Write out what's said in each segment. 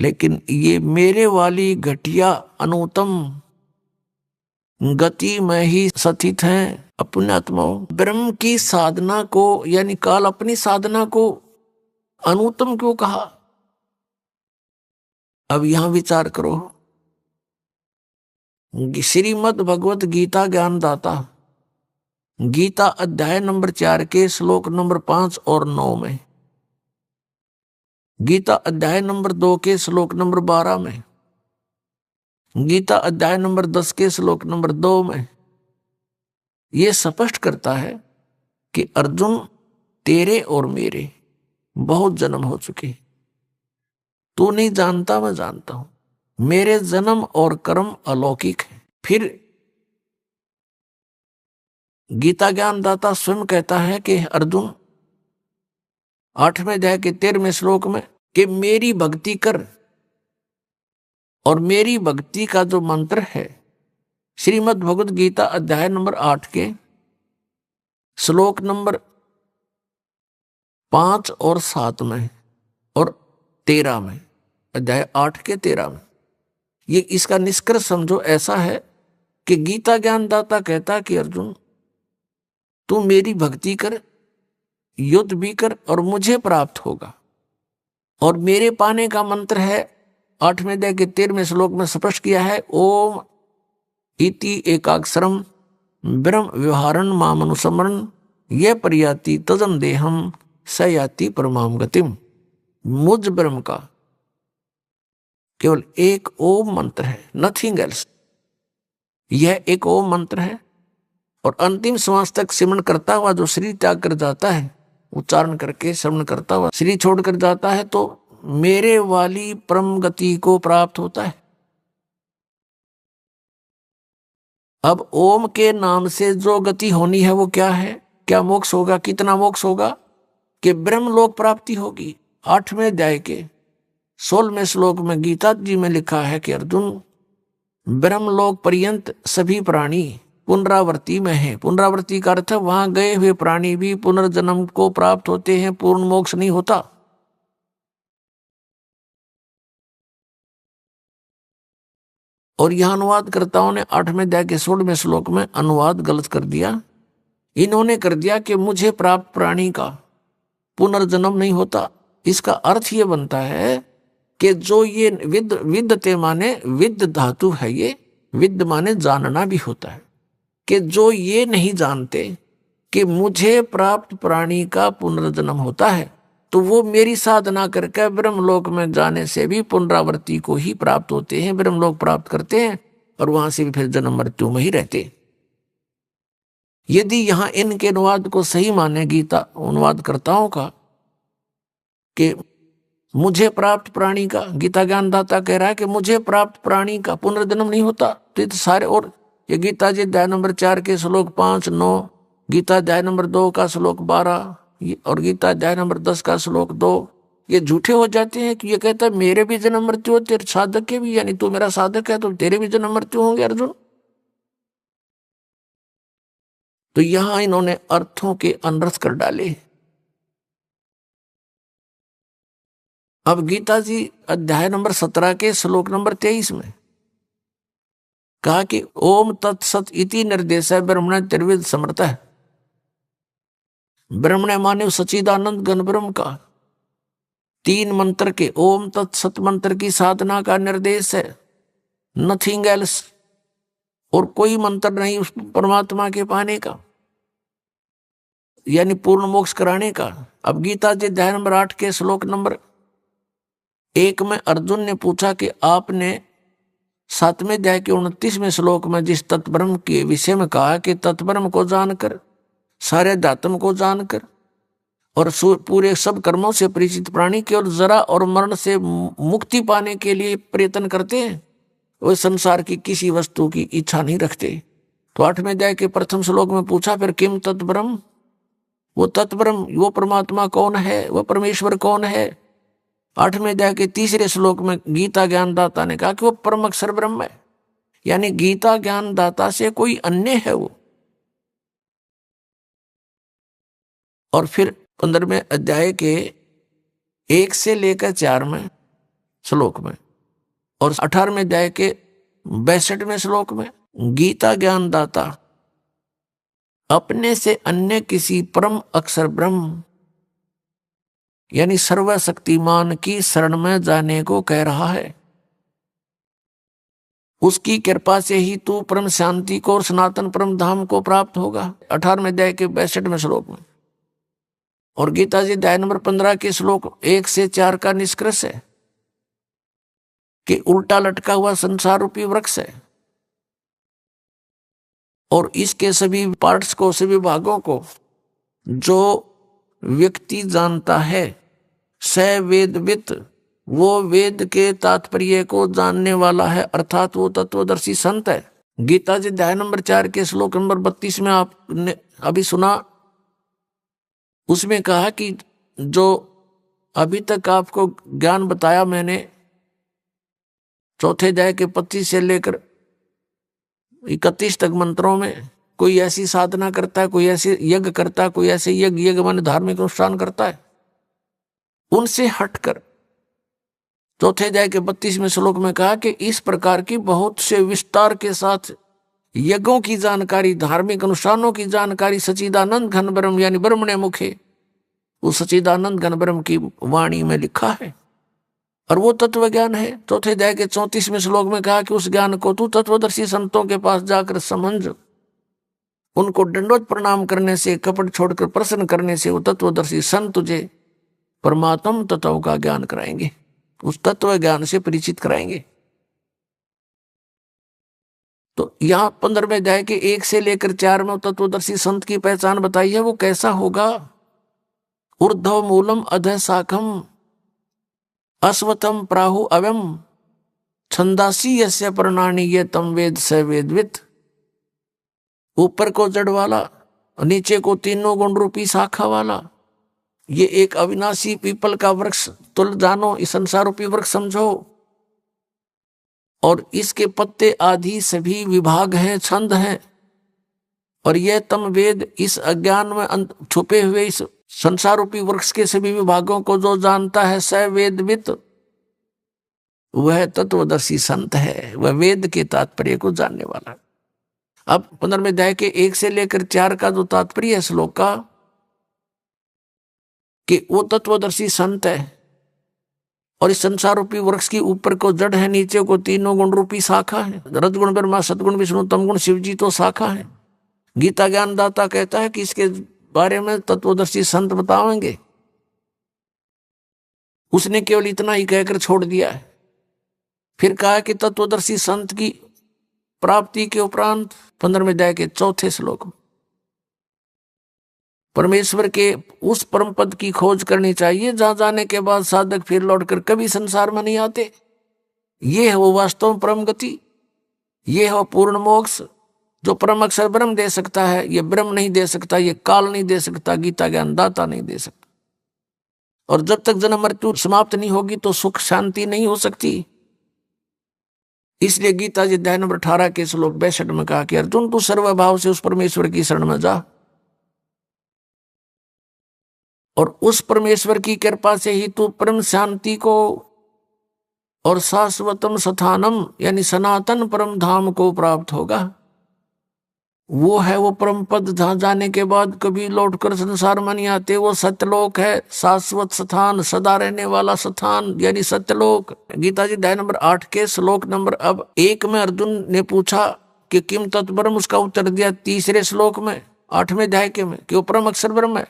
लेकिन ये मेरे वाली घटिया अनुतम गति में ही स्थित है अपने आत्माओं। ब्रह्म की साधना को यानी काल अपनी साधना को अनुत्तम क्यों कहा? अब यहां विचार करो। श्रीमद् भगवत गीता ज्ञानदाता गीता अध्याय नंबर 4 के श्लोक नंबर 5 और 9 में, गीता अध्याय नंबर 2 के श्लोक नंबर 12 में, गीता अध्याय नंबर 10 के श्लोक नंबर 2 में यह स्पष्ट करता है कि अर्जुन तेरे और मेरे बहुत जन्म हो चुके। तू नहीं जानता, मैं जानता हूं। मेरे जन्म और कर्म अलौकिक है। फिर गीता ज्ञानदाता स्वयं कहता है कि अर्जुन 8वें अध्याय के 13वें श्लोक में कि मेरी भक्ति कर। और मेरी भक्ति का जो मंत्र है श्रीमद् भगवद गीता अध्याय नंबर 8 के श्लोक नंबर 5 और 7 में और 13 में, अध्याय 8 के 13 में, ये इसका निष्कर्ष समझो ऐसा है कि गीता ज्ञानदाता कहता कि अर्जुन तू मेरी भक्ति कर, युद्ध भी कर और मुझे प्राप्त होगा। और मेरे पाने का मंत्र है 8वें अध्याय के 13वें श्लोक में स्पष्ट किया है, ओम इति एकाक्षरम ब्रह्म व्यवहारन मामनुसमरण ये प्रयाति तजम देहम सयाति परमाम गतिम। मुझ ब्रह्म का केवल एक ओम मंत्र है, नथिंग एल्स। यह एक ओम मंत्र है और अंतिम श्वास तक सिमरण करता हुआ जो शरीर त्याग कर जाता है, उच्चारण करके श्रवण करता हुआ शरीर छोड़कर जाता है तो मेरे वाली परम गति को प्राप्त होता है। अब ओम के नाम से जो गति होनी है वो क्या है? क्या मोक्ष होगा? कितना मोक्ष होगा? कि ब्रह्मलोक प्राप्ति होगी। 8वें अध्याय के 16वें श्लोक में गीता जी में लिखा है कि अर्जुन ब्रह्मलोक पर्यंत सभी प्राणी पुनरावृत्ति में है। पुनरावृत्ति का अर्थ है वहां गए हुए प्राणी भी पुनर्जन्म को प्राप्त होते हैं, पूर्ण मोक्ष नहीं होता। और यह अनुवादकर्ताओं ने 8वें अध्याय के 16वें श्लोक में अनुवाद गलत कर दिया। इन्होंने कर दिया कि मुझे प्राप्त प्राणी का पुनर्जन्म नहीं होता। इसका अर्थ ये बनता है कि जो ये विद्यते माने विद्य धातु है, ये विद्य माने जानना भी होता है, कि जो ये नहीं जानते कि मुझे प्राप्त प्राणी का पुनर्जन्म होता है तो वो मेरी साधना करके ब्रह्मलोक में जाने से भी पुनरावृत्ति को ही प्राप्त होते हैं, ब्रह्मलोक प्राप्त करते हैं और वहां से भी फिर जन्म मृत्यु में ही रहते। यदि यहां इनके अनुवाद को सही माने गीता अनुवादकर्ताओं का कि मुझे प्राप्त प्राणी का, गीता ज्ञानदाता कह रहा है कि मुझे प्राप्त प्राणी का पुनर्जन्म नहीं होता, तो ये सारे, और ये गीता जी अध्याय नंबर 4 के श्लोक 5, 9, गीता अध्याय नंबर 2 का श्लोक 12 और गीता अध्याय नंबर 10 का श्लोक 2 ये झूठे हो जाते हैं कि ये कहता है मेरे भी जन्म मृत्यु होते, साधक के भी, यानी तू मेरा साधक है तो तेरे भी जन्म मृत्यु होंगे अर्जुन। तो यहां इन्होंने अर्थों के अनर्थ कर डाले। अब गीता जी अध्याय नंबर 17 के श्लोक नंबर 23 में कहा कि ओम तत्सत इति निर्देश है ब्रह्मण त्रिविध समर्थ है। ब्रह्मण माने सच्चिदानंद घन ब्रह्म का 3 मंत्र के ओम तत्सत मंत्र की साधना का निर्देश है, नथिंग एल्स। और कोई मंत्र नहीं उस परमात्मा के पाने का, यानी पूर्ण मोक्ष कराने का। अब गीता जी अध्याय नंबर 8 के श्लोक नंबर 1 में अर्जुन ने पूछा कि आपने 7वें अध्याय के 29वें श्लोक में जिस तत्ब्रह्म के विषय में कहा कि तत्ब्रह्म को जानकर, सारे अध्यात्म को जानकर और पूरे सब कर्मों से परिचित प्राणी केवल जरा और मरण से मुक्ति पाने के लिए प्रयत्न करते हैं, वे संसार की किसी वस्तु की इच्छा नहीं रखते। तो 8वें अध्याय के प्रथम श्लोक में पूछा फिर किम तत्ब्रह्म, वो तत्ब्रह्म, वो परमात्मा कौन है, वो परमेश्वर कौन है? 8वें अध्याय के 3रे श्लोक में गीता ज्ञानदाता ने कहा कि वो परम अक्षर ब्रह्म है, यानी गीता ज्ञानदाता से कोई अन्य है वो। और फिर 15वें अध्याय के 1 से लेकर 4 में श्लोक में। और 18वें अध्याय के 62वें श्लोक में गीता ज्ञान दाता अपने से अन्य किसी परम अक्षर ब्रह्म यानी सर्वशक्तिमान की शरण में जाने को कह रहा है। उसकी कृपा से ही तू परम शांति को और सनातन परम धाम को प्राप्त होगा, 18वें अध्याय के 62वें श्लोक में। और गीता जी अध्याय नंबर 15 के श्लोक 1 से 4 का निष्कर्ष है कि उल्टा लटका हुआ संसार रूपी वृक्ष है और इसके सभी पार्ट्स को, सभी भागों को जो व्यक्ति जानता है, स वेदवित, वो वेद के तात्पर्य को जानने वाला है, अर्थात वो तत्वदर्शी संत है। गीता जी अध्याय नंबर 4 के श्लोक नंबर 32 में आपने अभी सुना, उसमें कहा कि जो अभी तक आपको ज्ञान बताया मैंने, चौथे अध्याय के 25 से लेकर 31 तक मंत्रों में, कोई ऐसी साधना करता है, कोई ऐसे यज्ञ करता है, कोई ऐसे यज्ञ माने धार्मिक अनुष्ठान करता है, उनसे हटकर चौथे अध्याय के 32वें श्लोक में कहा कि इस प्रकार की बहुत से विस्तार के साथ यज्ञों की जानकारी, धार्मिक अनुष्ठानों की जानकारी सच्चिदानंद घन ब्रह्म यानी ब्रह्मणे मुखे, उस सच्चिदानंद घन ब्रह्म की वाणी में लिखा है और वो तत्व ज्ञान है। चौथे अध्याय के 34वें श्लोक में कहा कि उस ज्ञान को तू तत्वदर्शी संतों के पास जाकर समझ, उनको दंडवत प्रणाम करने से, कपट छोड़कर प्रसन्न करने से वो तत्वदर्शी संत तुझे परमात्म तत्व का ज्ञान कराएंगे, उस तत्व ज्ञान से परिचित कराएंगे। तो यहां 15वें अध्याय के 1 से लेकर 4 में तत्वदर्शी संत की पहचान बताई है। वो कैसा होगा? ऊर्ध्व मूलम अधः शाखम अश्वत्थम प्राहु अव्यम छंदासी यस्य प्रणानी ये तम वेद स वेदवित। ऊपर को जड़ वाला, नीचे को तीनों गुण रूपी शाखा वाला, ये एक अविनाशी पीपल का वृक्ष तुल जानो, इस संसार रूपी वृक्ष समझो, और इसके पत्ते आदि सभी विभाग हैं, छंद हैं, और यह तम वेद इस अज्ञान में छुपे हुए इस संसार रूपी वृक्ष के सभी विभागों को जो जानता है, स वेदवित, वह तत्वदर्शी संत है, वह वेद के तात्पर्य को जानने वाला है। अब 15वें अध्याय के 1 से लेकर 4 का जो तात्पर्य है श्लोक का, कि वो तत्वदर्शी संत है और इस संसार रूपी वृक्ष की ऊपर को जड़ है, नीचे को तीनों गुण रूपी शाखा है, रजगुण ब्रह्मा सतगुण विष्णु तमगुण शिव जी तो शाखा है। गीता ज्ञान दाता कहता है कि इसके बारे में तत्वदर्शी संत बताएंगे। उसने केवल इतना ही कहकर छोड़ दिया है। फिर कहा कि तत्वदर्शी संत की प्राप्ति के उपरांत 15वें अध्याय के 4थे श्लोक में परमेश्वर के उस परम पद की खोज करनी चाहिए जहां जाने के बाद साधक फिर लौटकर कभी संसार में नहीं आते। ये है वो वास्तव परम गति, ये है वो पूर्ण मोक्ष जो परम अक्षर ब्रह्म दे सकता है। ये ब्रह्म नहीं दे सकता, ये काल नहीं दे सकता, गीता ज्ञान दाता नहीं दे सकता। और जब तक जन्म मृत्यु समाप्त नहीं होगी तो सुख शांति नहीं हो सकती। इसलिए गीता जी अध्याय नंबर 18 के श्लोक 62 में कहा कि अर्जुन तू सर्वभाव से उस परमेश्वर की शरण में जा और उस परमेश्वर की कृपा से ही तू परम शांति को और शाश्वतम स्थानम यानी सनातन परम धाम को प्राप्त होगा। वो है वो परम पद जहां जाने के बाद कभी लौटकर संसार में नहीं आते। वो सत्यलोक है, शाश्वत स्थान, सदा रहने वाला स्थान यानी सत्यलोक। गीता जी अध्याय नंबर 8 के श्लोक नंबर अब 1 में अर्जुन ने पूछा कि किम तत्परम, उसका उत्तर दिया 3रे श्लोक में 8वें अध्याय के में कि वो परम अक्षर ब्रह्म है।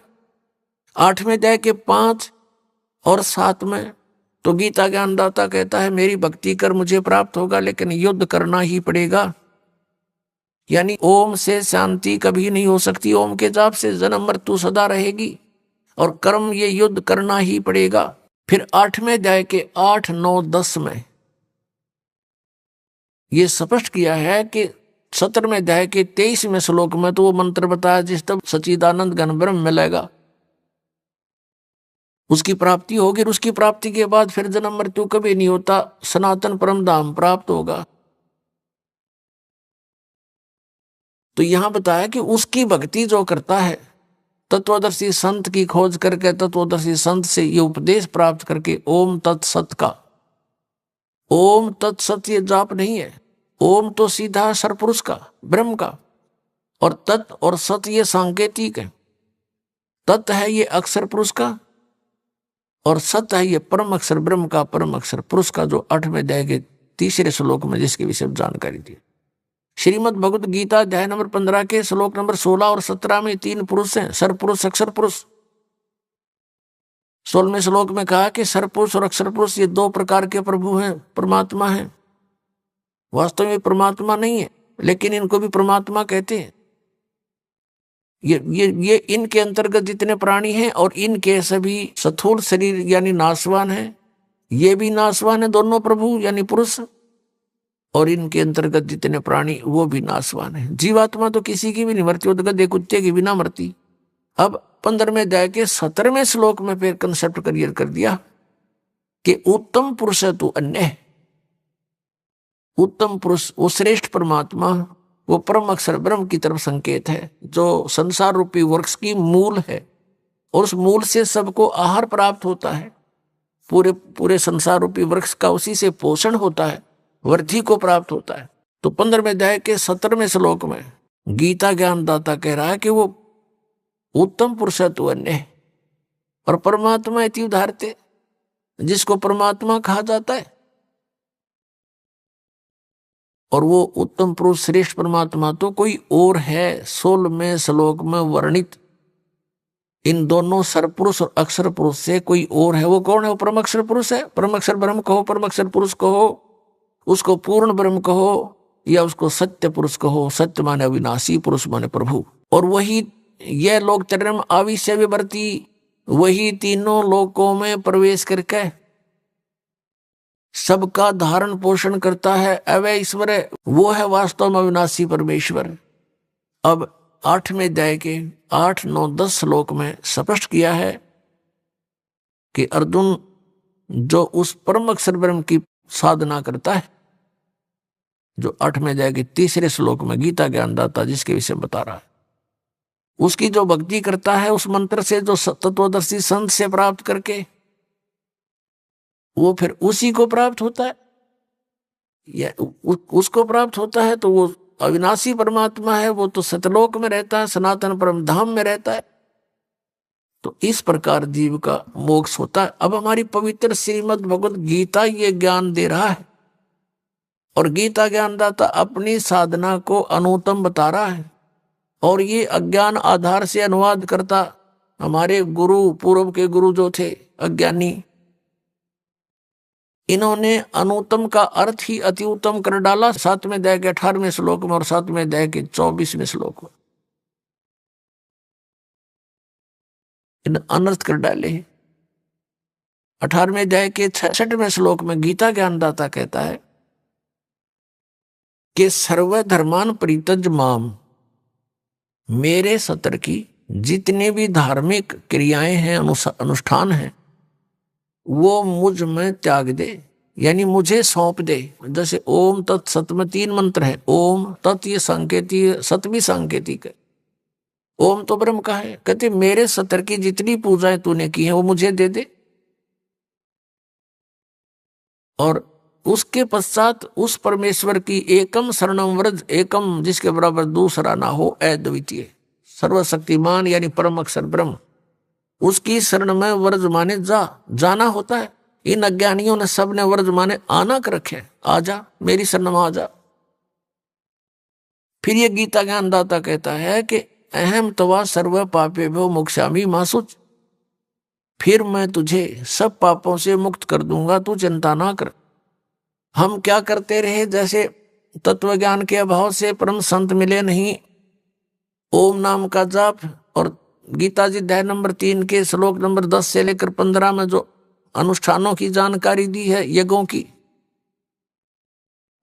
8वें अध्याय के 5 और 7 में तो गीता ज्ञान दाता कहता है मेरी भक्ति कर मुझे प्राप्त होगा, लेकिन युद्ध करना ही पड़ेगा। यानी ओम से शांति कभी नहीं हो सकती, ओम के जाप से जन्म मृत्यु सदा रहेगी और कर्म ये युद्ध करना ही पड़ेगा। फिर 8वें अध्याय के 8, 9, 10 में ये स्पष्ट किया है कि 17वें अध्याय के 23वें श्लोक में तो वो मंत्र बताया जिस तब सच्चिदानंद घन ब्रह्म मिलेगा, उसकी प्राप्ति होगी। और उसकी प्राप्ति के बाद फिर जन्म मृत्यु कभी नहीं होता, सनातन परम धाम प्राप्त होगा। तो यहां बताया कि उसकी भक्ति जो करता है, तत्वदर्शी संत की खोज करके, तत्वदर्शी संत से ये उपदेश प्राप्त करके ओम तत्सत का ओम तत्सत ये जाप नहीं है। ओम तो सीधा सरपुरुष का, ब्रह्म का, और तत् और सत ये सांकेतिक है। तत् है ये अक्षर पुरुष का, और सत है ये परम अक्षर ब्रह्म का, परम अक्षर पुरुष का, जो 8वें अध्याय के 3रे श्लोक में जिसके विषय में जानकारी दी। श्रीमद् भगवत गीता अध्याय नंबर 15 के श्लोक नंबर 16 और 17 में 3 पुरुष हैं, सरपुरुष अक्षर पुरुष। 16वें श्लोक में कहा कि सरपुरुष और अक्षर पुरुष ये 2 प्रकार के प्रभु हैं, परमात्मा हैं। वास्तव में परमात्मा नहीं है, लेकिन इनको भी परमात्मा कहते हैं। ये इनके अंतर्गत जितने प्राणी हैं और इनके सभी स्थूल शरीर यानी नाशवान हैं, ये भी नाशवान है दोनों प्रभु यानी पुरुष, और इनके अंतर्गत जितने प्राणी वो भी नाशवान है। जीवात्मा तो किसी की भी नहीं मरती, वो तो गधे कुत्ते की भी ना मरती। अब 15वें अध्याय के 17वें श्लोक में फिर कंसेप्ट क्लियर कर दिया कि उत्तम पुरुष है तू अन्य है। उत्तम पुरुष वो श्रेष्ठ परमात्मा, वो परम अक्षर ब्रह्म की तरफ संकेत है, जो संसार रूपी वृक्ष की मूल है, और उस मूल से सबको आहार प्राप्त होता है। पूरे संसार रूपी वृक्ष का उसी से पोषण होता है, वृद्धि को प्राप्त होता है। तो 15वें अध्याय के 17वें श्लोक में गीता ज्ञानदाता कह रहा है कि वो उत्तम पुरुष है तू अन्य है, और परमात्मा इति उदाहरते, जिसको परमात्मा कहा जाता है। और वो उत्तम पुरुष श्रेष्ठ परमात्मा तो कोई और है 16वें श्लोक में वर्णित इन दोनों सरपुरुष और अक्षर पुरुष से कोई और है। वो कौन है? वो परम अक्षर पुरुष है। परम अक्षर ब्रह्म कहो, परम अक्षर पुरुष कहो, उसको पूर्ण ब्रह्म कहो, या उसको सत्य पुरुष कहो। सत्य माने अविनाशी, पुरुष माने प्रभु। और वही यह लोक चरम आविश्य विवर्ती, वही तीनों लोकों में प्रवेश करके सबका धारण पोषण करता है। अवय ईश्वर है, वो है वास्तव में अविनाशी परमेश्वर। अब 8वें अध्याय के 8, 9, 10 श्लोक में स्पष्ट किया है कि अर्जुन जो उस परम अक्षर ब्रह्म की साधना करता है, जो 8वें अध्याय के 3रे श्लोक में गीता ज्ञानदाता जिसके विषय बता रहा है, उसकी जो भक्ति करता है उस मंत्र से, जो तत्वदर्शी संत से प्राप्त करके, वो फिर उसी को प्राप्त होता है, या उसको प्राप्त होता है। तो वो अविनाशी परमात्मा है, वो तो सतलोक में रहता है, सनातन परम धाम में रहता है। तो इस प्रकार जीव का मोक्ष होता है। अब हमारी पवित्र श्रीमद् भगवत गीता ये ज्ञान दे रहा है, और गीता ज्ञानदाता अपनी साधना को अनुत्तम बता रहा है, और ये अज्ञान आधार से अनुवाद करता हमारे गुरु, पूर्व के गुरु जो थे अज्ञानी, इन्होंने अनुत्तम का अर्थ ही अति उत्तम कर डाला 7वें अध्याय के 18वें श्लोक में और 7वें अध्याय के 24वें श्लोक में। इन अनर्थ कर डाले। 18वें अध्याय के 66वें श्लोक में गीता ज्ञानदाता कहता है कि सर्वधर्मान परित्यज माम, मेरे सत्र की जितने भी धार्मिक क्रियाएं हैं, अनुष्ठान हैं, वो मुझ में त्याग दे, यानी मुझे सौंप दे। जैसे ओम तत् सत में 3 मंत्र है। ओम तत् ये सांकेतिक, सत भी सांकेतिक है। ओम तो ब्रह्म का है। कहते मेरे सत्र की जितनी पूजाएं तूने की हैं वो मुझे दे दे, और उसके पश्चात उस परमेश्वर की एकम शरणम व्रज, एकम जिसके बराबर दूसरा ना हो, अद्वितीय सर्वशक्तिमान यानी परम अक्षर ब्रह्म, उसकी शरण में व्रज माने जाना होता है। इन अज्ञानियों ने सब ने व्रज माने आना कर रखे, आजा मेरी शरण में आजा। फिर ये गीता ज्ञानदाता कहता है कि अहम तवा सर्व पापेभ्यो मोक्षामि मा शुच, फिर मैं तुझे सब पापों से मुक्त कर दूंगा, तू चिंता ना कर। हम क्या करते रहे, जैसे तत्व ज्ञान के अभाव से परम संत मिले नहीं, ओम नाम का जाप, और गीता जी अध्याय नंबर 3 के श्लोक नंबर 10 से लेकर 15 में जो अनुष्ठानों की जानकारी दी है, यज्ञों की,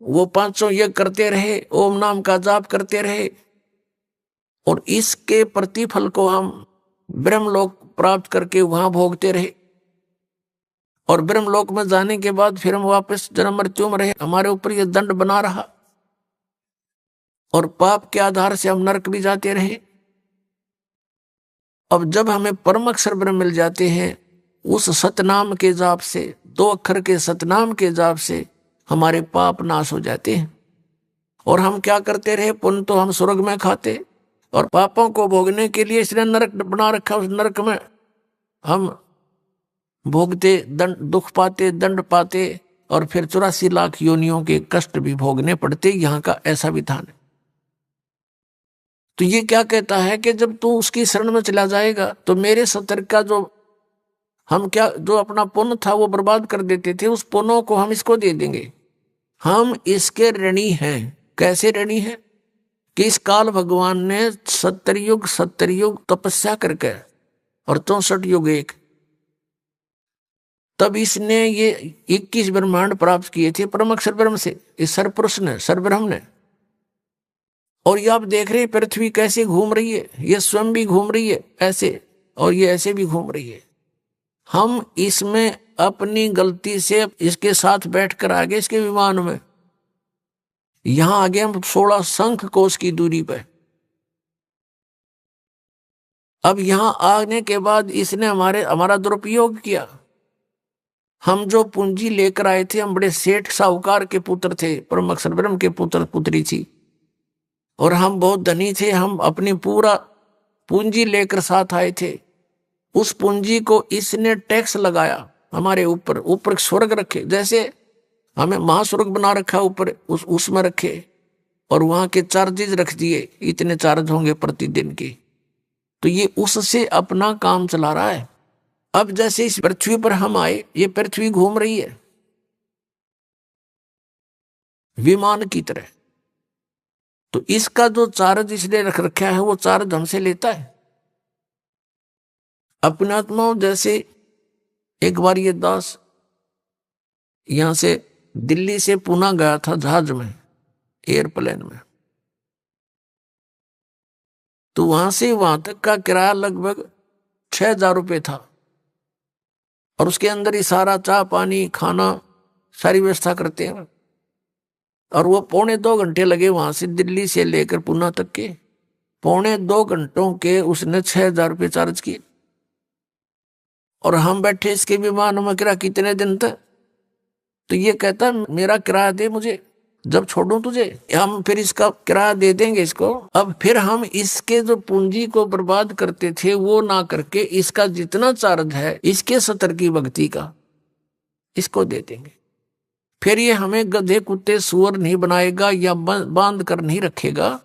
वो 500 यज्ञ करते रहे, ओम नाम का जाप करते रहे, और इसके प्रतिफल को हम ब्रह्मलोक प्राप्त करके वहां भोगते रहे। और ब्रह्मलोक में जाने के बाद फिर हम वापस जन्म मृत्यु में रहे, हमारे ऊपर यह दंड बना रहा, और पाप के आधार से हम नरक भी जाते रहे। अब जब हमें परम अक्षर ब्रह्म मिल जाते हैं, उस सतनाम के जाप से, 2 अक्षर के सतनाम के जाप से हमारे पाप नाश हो जाते हैं। और हम क्या करते रहे, पुण्य तो हम स्वर्ग में खाते, और पापों को भोगने के लिए इसने नरक बना रखा। उस नरक में हम भोगते, दंड, दुख पाते, दंड पाते, और फिर 84 लाख योनियों के कष्ट भी भोगने पड़ते। यहाँ का ऐसा विधान है। तो ये क्या कहता है कि जब तू उसकी शरण में चला जाएगा तो मेरे सतर्क का जो हम क्या जो अपना पुण्य था वो बर्बाद कर देते थे, उस पुण्यों को हम इसको दे देंगे। हम इसके ऋणी हैं। कैसे ऋणी हैं कि इस काल भगवान ने 70 युग तपस्या करके और 64 युग एक, तब इसने ये 21 ब्रह्मांड प्राप्त किए थे परम अक्षर ब्रह्म से, इस सरपुरुष ने, सरब्रह्म ने। और ये आप देख रहे हैं पृथ्वी कैसे घूम रही है, ये स्वयं भी घूम रही है ऐसे, और ये ऐसे भी घूम रही है। हम इसमें अपनी गलती से इसके साथ बैठकर आगे इसके विमान में, यहां आगे हम 16 शंख कोश की दूरी पर। अब यहां आने के बाद इसने हमारा दुरुपयोग किया। हम जो पूंजी लेकर आए थे, हम बड़े सेठ साहूकार के पुत्र थे, परम अक्षर ब्रह्म के पुत्र पुत्री थी, और हम बहुत धनी थे। हम अपनी पूरा पूंजी लेकर साथ आए थे। उस पूंजी को इसने टैक्स लगाया हमारे ऊपर, ऊपर स्वर्ग रखे, जैसे हमें महास्वर्ग बना रखा ऊपर, उसमें रखे, और वहां के चार्जेज रख दिए, इतने चार्ज होंगे प्रतिदिन के। तो ये उससे अपना काम चला रहा है। अब जैसे इस पृथ्वी पर हम आए, ये पृथ्वी घूम रही है विमान की तरह, तो इसका जो चार्ज इसने रख रखा है वो चार्ज हमसे लेता है। अपने आत्माओं जैसे एक बार ये दास यहां से दिल्ली से पुणे गया था जहाज में, एयरप्लेन में, तो वहां से वहां तक का किराया लगभग 6,000 रुपये था, और उसके अंदर ही सारा चाय पानी खाना सारी व्यवस्था करते हैं। और वो 2.25 घंटे लगे वहां से दिल्ली से लेकर पुणे तक के, 2.25 घंटों के उसने 6,000 रुपये चार्ज किए। और हम बैठे इसके विमान में, किराया कितने दिन तक, तो ये कहता मेरा किराया दे मुझे, जब छोड़ूं तुझे, हम फिर इसका किराया दे देंगे इसको। अब फिर हम इसके जो पूंजी को बर्बाद करते थे वो ना करके इसका जितना चार्ज है इसके 70 की भक्ति का इसको दे देंगे। फिर ये हमें गधे कुत्ते सुअर नहीं बनाएगा या बांध कर नहीं रखेगा।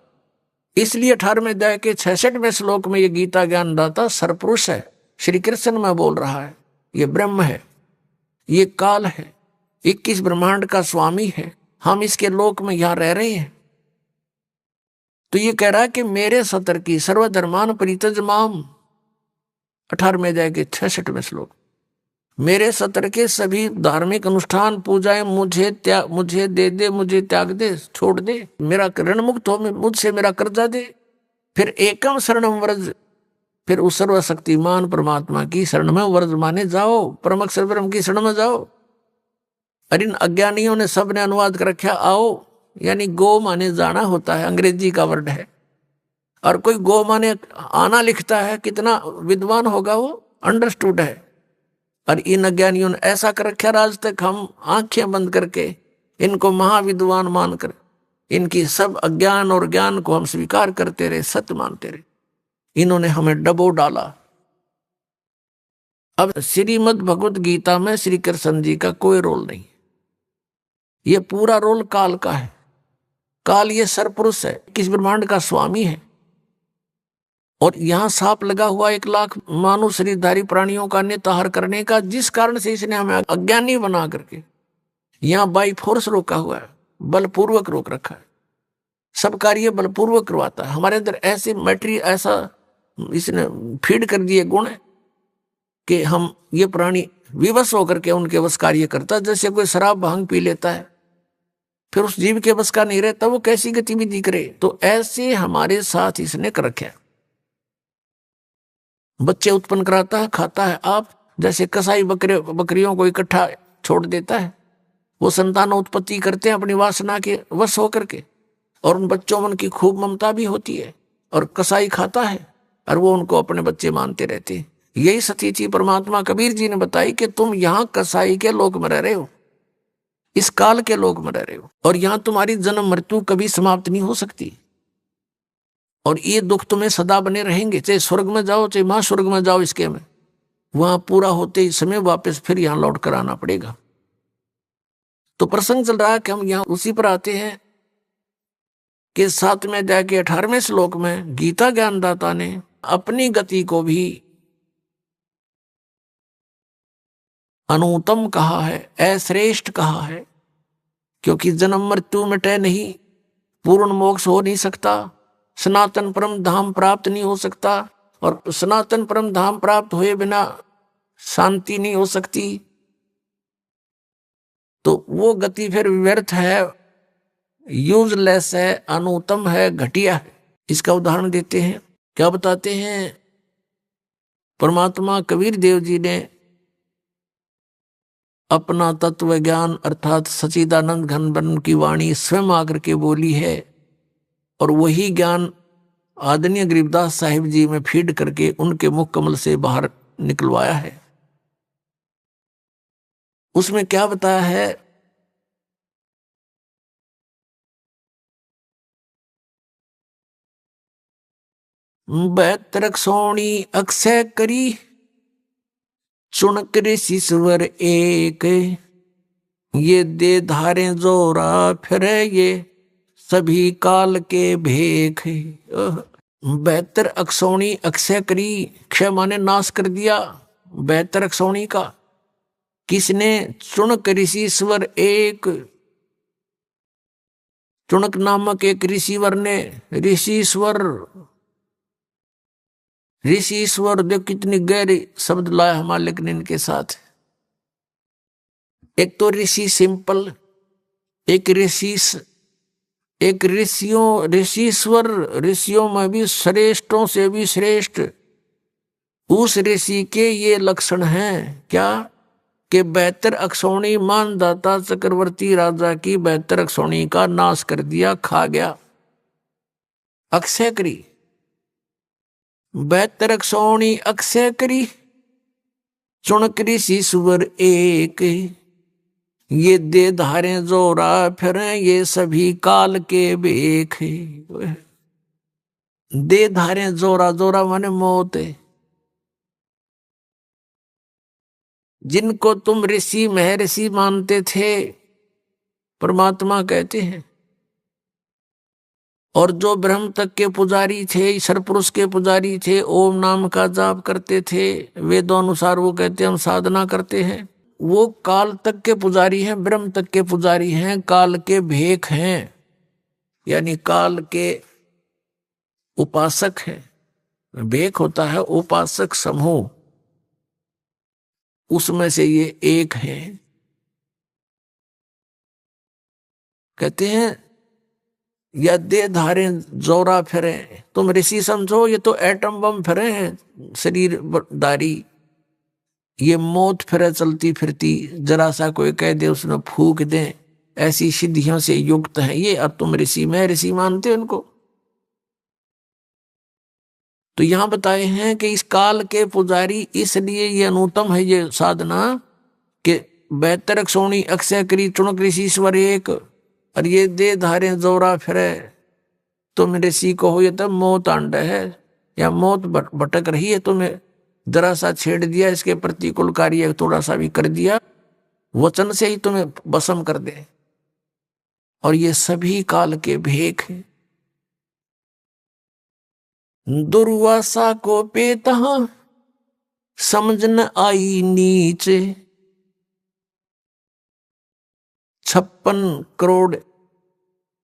इसलिए 18वें अध्याय के 66वें श्लोक में ये गीता ज्ञानदाता सरपुरुष है, श्री कृष्ण में बोल रहा है, ये ब्रह्म है, ये काल है, 21 ब्रह्मांड का स्वामी है, हम इसके लोक में यहां रह रहे हैं। तो ये कह रहा है कि मेरे सतर की सर्वधर्मान परित्यज माम, 18वें अध्याय के 66वें श्लोक, मेरे सतर के सभी धार्मिक अनुष्ठान पूजाएं मुझे दे दे, मुझे त्याग दे, छोड़ दे, मेरा ऋण मुक्त हो, मुझसे मेरा कर्जा दे। फिर एकम शरणम व्रज, फिर उस सर्वशक्तिमान परमात्मा की शरण में व्रज माने जाओ, परम अक्षर ब्रह्म की शरण में जाओ। और इन अज्ञानियों ने सबने अनुवाद कर रखा आओ, यानी गो माने जाना होता है, अंग्रेजी का वर्ड है। और कोई गो माने आना लिखता है, कितना विद्वान होगा वो, अंडरस्टूड है। और इन अज्ञानियों ने ऐसा कर रखा, आज तक हम आंखें बंद करके इनको महाविद्वान मानकर इनकी सब अज्ञान और ज्ञान को हम स्वीकार करते रहे, सत्य मानते रहे। इन्होंने हमें डबो डाला। अब श्रीमद् भगवत गीता में श्री कृष्ण जी का कोई रोल नहीं, ये पूरा रोल काल का है। काल ये सरपुरुष है, किस ब्रह्मांड का स्वामी है। और यहां सांप लगा हुआ 1 लाख मानव शरीरधारी प्राणियों का निताहार करने का, जिस कारण से इसने हमें अज्ञानी बना करके यहां बाई फोर्स रोका हुआ है, बलपूर्वक रोक रखा है। सब कार्य बलपूर्वक करवाता है। हमारे अंदर ऐसे मैट्री, ऐसा इसने फीड कर दिए गुण कि हम ये प्राणी विवश होकर के उनके बस कार्य करता। जैसे कोई शराब भांग पी लेता है, फिर उस जीव के बस का नहीं रहता, वो कैसी गतिविधि करे। तो ऐसे हमारे साथ इसने कर रखा है। बच्चे उत्पन्न कराता है, खाता है। आप जैसे कसाई बकरियों को इकट्ठा छोड़ देता है, वो संतान उत्पत्ति करते हैं अपनी वासना के वश होकर के, और उन बच्चों में उनकी खूब ममता भी होती है, और कसाई खाता है और वो उनको अपने बच्चे मानते रहते हैं। यही स्थिति परमात्मा कबीर जी ने बताई कि तुम यहां कसाई के लोक में रह रहे हो, इस काल के लोक में रह रहे हो, और यहां तुम्हारी जन्म मृत्यु कभी समाप्त नहीं हो सकती, और ये दुख तुम्हें सदा बने रहेंगे, चाहे स्वर्ग में जाओ चाहे महास्वर्ग में जाओ, इसके में वहां पूरा होते ही समय वापस फिर यहां लौट कर आना पड़ेगा। तो प्रसंग चल रहा है कि हम यहां उसी पर आते हैं कि 7वें अध्याय के 18वें श्लोक में गीता ज्ञानदाता ने अपनी गति को भी अनुत्तम कहा है, अश्रेष्ठ कहा है, क्योंकि जन्म मृत्यु मिटे नहीं, पूर्ण मोक्ष हो नहीं सकता, सनातन परम धाम प्राप्त नहीं हो सकता, और सनातन परम धाम प्राप्त हुए बिना शांति नहीं हो सकती। तो वो गति फिर व्यर्थ है, यूजलेस है, अनुत्तम है, घटिया है। इसका उदाहरण देते हैं, क्या बताते हैं, परमात्मा कबीर देव जी ने अपना तत्व ज्ञान अर्थात सच्चिदानंद घन ब्रह्म की वाणी स्वयं आकर के बोली है, और वही ज्ञान आदरणीय गरीबदास साहिब जी में फीड करके उनके मुख कमल से बाहर निकलवाया है। उसमें क्या बताया है, बैतरक सोनी अक्षय करी, चुनक ऋषि स्वर एक, ये दे धारे जोरा फिरे, ये सभी काल के भेख। बेहतर अक्षौणी अक्षय करी, क्षय माने नाश कर दिया, बेहतर अक्षौणी का किसने, चुनक ऋषि स्वर एक, चुनक नामक एक ऋषिवर ने, ऋषिश्वर, ऋषिश्वर देख कितनी गहरी शब्द लाया हमारे लेकिन इनके साथ। एक तो ऋषि सिंपल, एक ऋषिस, एक ऋषियों, ऋषिश्वर, ऋषियों में भी श्रेष्ठों से भी श्रेष्ठ, उस ऋषि के ये लक्षण हैं क्या, कि बेहतर अक्षौणी मानदाता चक्रवर्ती राजा की बेहतर अक्षौणी का नाश कर दिया, खा गया, अक्षय करी, बेहतर अक्षौणी अक्षय करी, चुनक ऋषि सुवर एक, ये दे धारे जोरा फिरे, ये सभी काल के बेख। दे धारे जोरा, जोरा माने मौत, जिनको तुम ऋषि महर्षि मानते थे परमात्मा कहते हैं, और जो ब्रह्म तक के पुजारी थे, ईश्वर पुरुष के पुजारी थे, ओम नाम का जाप करते थे, वेदों अनुसार वो कहते हम साधना करते हैं, वो काल तक के पुजारी हैं, ब्रह्म तक के पुजारी हैं, काल के भेख हैं, यानी काल के उपासक हैं। भेख होता है उपासक समूह, उसमें से ये एक है। कहते हैं या दे धारे जोरा फिरे, तुम ऋषि समझो, ये तो एटम बम फिरे हैं शरीर दारी, ये मौत फिरे चलती फिरती, जरा सा कोई कह दे उसमें फूक दे, ऐसी सिद्धियों से युक्त है ये, और तुम ऋषि मैं ऋषि मानते हो उनको। तो यहां बताए हैं कि इस काल के पुजारी, इसलिए ये अनुत्तम है ये साधना, कि बेहतर सोनी अक्षय करी, चुनक ऋषि स्वर एक, और ये दे धारे जोरा फिरे, तुम ऋषि को हो, ये तब मौत आंड है, या मौत भटक रही है, तुम्हें जरा सा छेड़ दिया, इसके प्रतिकूल कार्य थोड़ा सा भी कर दिया, वचन से ही तुम्हें भस्म कर दे, और ये सभी काल के भेख हैं। दुर्वासा को पेता समझ न आई नीचे, 56 करोड़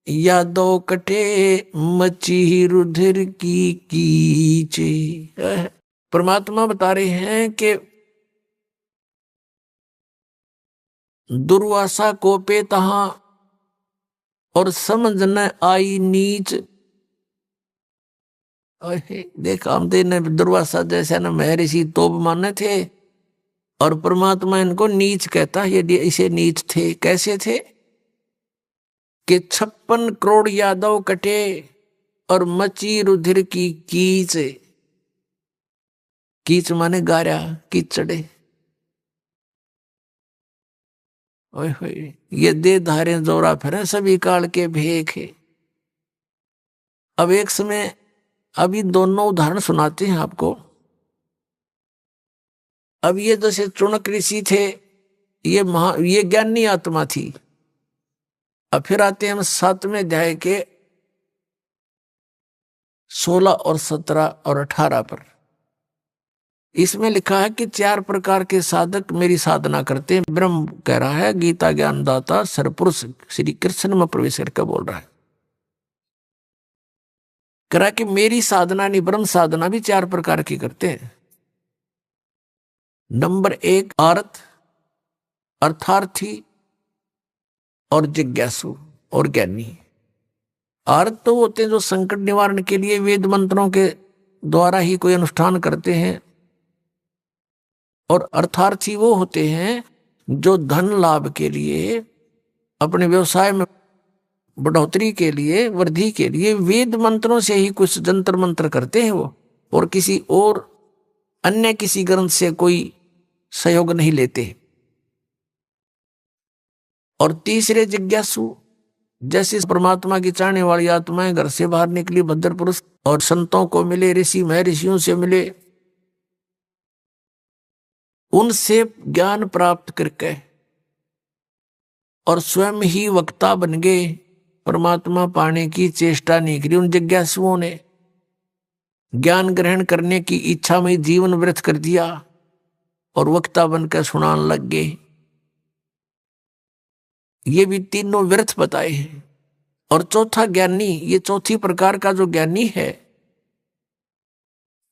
यादव कटे, मची रुधिर की कीचे। परमात्मा बता रहे हैं कि दुर्वासा को पे तहा और समझ न आई नीच। देख आमदे ने दुर्वासा जैसे न महर्षि तोप माने थे, और परमात्मा इनको नीच कहता है, ये इसे नीच थे। कैसे थे कि 56 करोड़ यादव कटे और मची रुधिर की कीच। कीच माने गारा, कीचड़े। ओए होए, ये दे धारे जोरा फिरे सभी काल के भेख है। अब एक समय अभी दोनों उदाहरण सुनाते हैं आपको। अब ये जैसे चुनक ऋषि थे, ये ज्ञानी आत्मा थी। अब फिर आते हैं हम 7वें अध्याय के 16 और 17 और 18 पर। इसमें लिखा है कि 4 प्रकार के साधक मेरी साधना करते हैं। ब्रह्म कह रहा है, गीता ज्ञानदाता सरपुरुष श्री कृष्ण में प्रवेश करके बोल रहा है। कह रहा है कि मेरी साधना नहीं, ब्रह्म साधना भी 4 प्रकार की करते हैं। नंबर 1 अर्थार्थी और जिज्ञासु और ज्ञानी। अर्थ तो होते हैं जो संकट निवारण के लिए वेद मंत्रों के द्वारा ही कोई अनुष्ठान करते हैं, और अर्थार्थी वो होते हैं जो धन लाभ के लिए, अपने व्यवसाय में बढ़ोतरी के लिए, वृद्धि के लिए वेद मंत्रों से ही कुछ जंतर मंत्र करते हैं वो, और किसी और अन्य किसी ग्रंथ से कोई सहयोग नहीं लेते। और तीसरे जिज्ञासु, जैसे परमात्मा की चाहने वाली आत्माएं घर से बाहर निकली, भद्र पुरुष और संतों को मिले, ऋषि महर्षियों से मिले, उनसे ज्ञान प्राप्त करके और स्वयं ही वक्ता बन गए, परमात्मा पाने की चेष्टा नहीं करी। उन जिज्ञासुओं ने ज्ञान ग्रहण करने की इच्छा में जीवन व्यर्थ कर दिया और वक्ता बनकर सुनाने लग गए। ये भी तीनों व्यर्थ बताए हैं। और चौथा ज्ञानी, ये चौथी प्रकार का जो ज्ञानी है,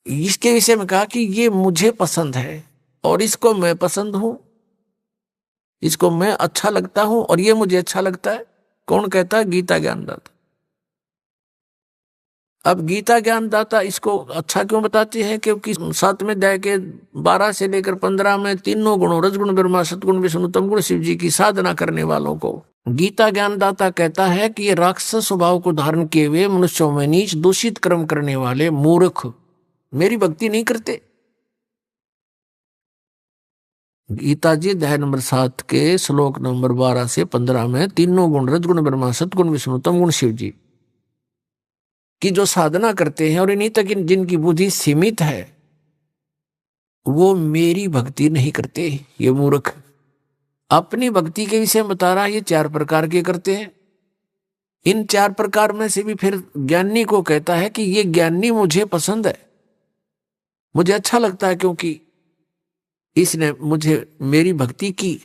इसके विषय में कहा कि ये मुझे पसंद है और इसको मैं पसंद हूं, इसको मैं अच्छा लगता हूं और ये मुझे अच्छा लगता है। कौन कहता है? गीता ज्ञानदाता। अब गीता ज्ञानदाता इसको अच्छा क्यों बताते हैं? क्योंकि 7वें अध्याय के 12 से लेकर 15 में तीनों गुणों, रजगुण ब्रह्मा, सतगुण विष्णु, तमगुण शिव जी की साधना करने वालों को गीता ज्ञानदाता कहता है कि ये राक्षस स्वभाव को धारण किए हुए मनुष्यों में नीच दूषित कर्म करने वाले मूर्ख मेरी भक्ति नहीं करते। गीता जी अध्याय नंबर 7 के श्लोक नंबर 12 से 15 में तीनों गुण, रजगुण ब्रह्मा, सतगुण विष्णु, तमगुण शिव जी की जो साधना करते हैं और इन्हीं तक जिनकी बुद्धि सीमित है, वो मेरी भक्ति नहीं करते। ये मूर्ख अपनी भक्ति के विषय में बता रहा है, ये 4 प्रकार के करते हैं। इन 4 प्रकार में से भी फिर ज्ञानी को कहता है कि ये ज्ञानी मुझे पसंद है, मुझे अच्छा लगता है, क्योंकि इसने मुझे मेरी भक्ति की,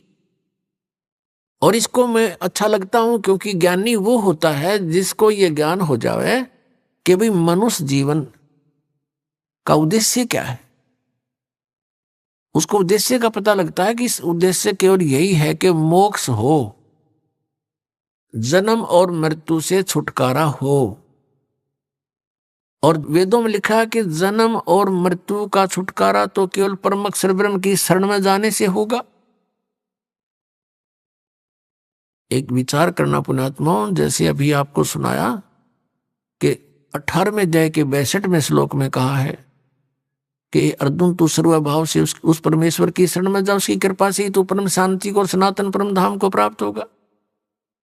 और इसको मैं अच्छा लगता हूं क्योंकि ज्ञानी वो होता है जिसको ये ज्ञान हो जाए कि भाई मनुष्य जीवन का उद्देश्य क्या है। उसको उद्देश्य का पता लगता है कि इस उद्देश्य केवल यही है कि मोक्ष हो, जन्म और मृत्यु से छुटकारा हो। और वेदों में लिखा है कि जन्म और मृत्यु का छुटकारा तो केवल परम अक्षर ब्रह्म की शरण में जाने से होगा। एक विचार करना पुण्यात्माओं, जैसे अभी आपको सुनाया कि 18वें अध्याय के 62वें श्लोक में कहा है कि अर्जुन तू सर्वभाव से उस परमेश्वर की शरण में जा, उसकी कृपा से ही तू परम शांति को और सनातन परम धाम को प्राप्त होगा।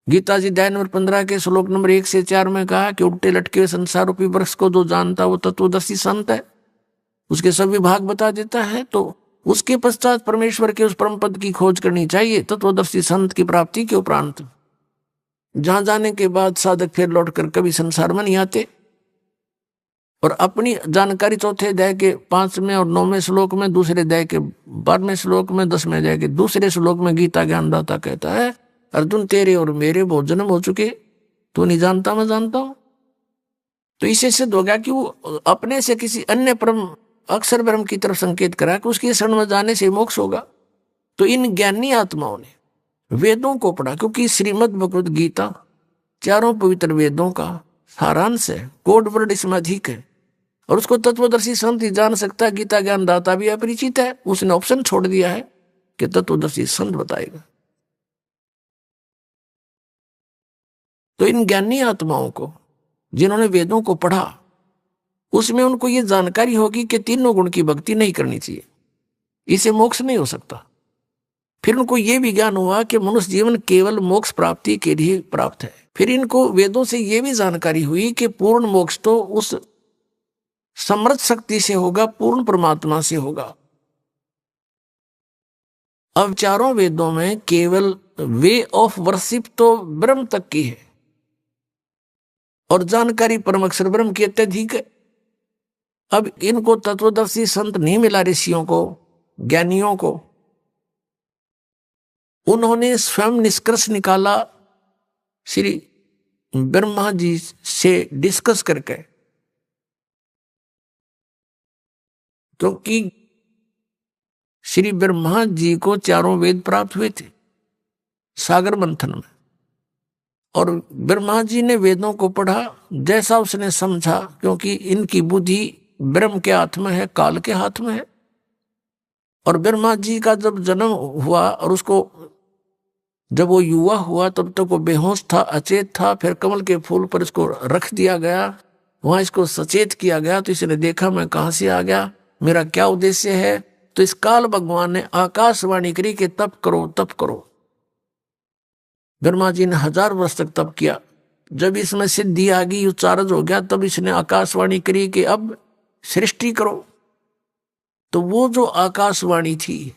गीता जी अध्याय नंबर 15 के श्लोक नंबर 1 से 4 में कहा कि उल्टे लटके हुए संसार रूपी वृक्ष को जो जानता वो तत्वदर्शी संत है, उसके सभी भाग बता देता है। तो उसके पश्चात परमेश्वर के उस परम पद की खोज करनी चाहिए तत्वदर्शी संत की प्राप्ति के उपरांत, जहां जाने के बाद साधक फिर लौटकर कभी संसार में नहीं आते। और अपनी जानकारी चौथे अध्याय के 5वें और 9वें श्लोक में, दूसरे अध्याय के 12वें श्लोक में, 10वें अध्याय के दूसरे श्लोक में गीता ज्ञानदाता कहता है, अर्जुन तेरे और मेरे बहुत जन्म हो चुके, तू नहीं जानता मैं जानता हूं। तो इससे सिद्ध हो गया कि वो अपने से किसी अन्य परम अक्षर ब्रह्म की तरफ संकेत करा कि उसकी शरण में जाने से मोक्ष होगा। तो इन ज्ञानी आत्माओं ने वेदों को पढ़ा, क्योंकि श्रीमद् भगवद गीता 4 पवित्र वेदों का सारांश है, कोड वर्ड इसमें अधिक है, और उसको तत्वदर्शी संत ही जान सकता है। गीता ज्ञानदाता भी अपरिचित है, उसने ऑप्शन छोड़ दिया है कि तत्वदर्शी संत बताएगा। तो इन ज्ञानी आत्माओं को जिन्होंने वेदों को पढ़ा, उसमें उनको ये जानकारी होगी कि तीनों गुण की भक्ति नहीं करनी चाहिए, इसे मोक्ष नहीं हो सकता। फिर उनको ये भी ज्ञान हुआ कि मनुष्य जीवन केवल मोक्ष प्राप्ति के लिए प्राप्त है। फिर इनको वेदों से ये भी जानकारी हुई कि पूर्ण मोक्ष तो उस समर्थ शक्ति से होगा, पूर्ण परमात्मा से होगा। अब चारों वेदों में केवल वे ऑफ वर्शिप तो ब्रह्म तक की है और जानकारी परम अक्षर ब्रह्म की अत्यधिक है। अब इनको तत्वदर्शी संत नहीं मिला, ऋषियों को, ज्ञानियों को। उन्होंने स्वयं निष्कर्ष निकाला श्री ब्रह्मा जी से डिस्कस करके, क्योंकि श्री ब्रह्मा जी को चारों वेद प्राप्त हुए थे सागर मंथन में, और ब्रह्मा जी ने वेदों को पढ़ा जैसा उसने समझा, क्योंकि इनकी बुद्धि ब्रह्म के हाथ में है, काल के हाथ में है। और ब्रह्मा जी का जब जन्म हुआ और उसको जब वो युवा हुआ तब तक वो बेहोश था, अचेत था। फिर कमल के फूल पर इसको रख दिया गया, वहां इसको सचेत किया गया। तो इसने देखा मैं कहां से आ गया, मेरा क्या उद्देश्य है। तो इस काल भगवान ने आकाशवाणी करी कि तप करो, तप करो। ब्रह्मा जी ने 1000 वर्ष तक तप किया। जब इसमें सिद्धि आ गई, उच्चारज हो गया, तब इसने आकाशवाणी करी कि अब सृष्टि करो। तो वो जो आकाशवाणी थी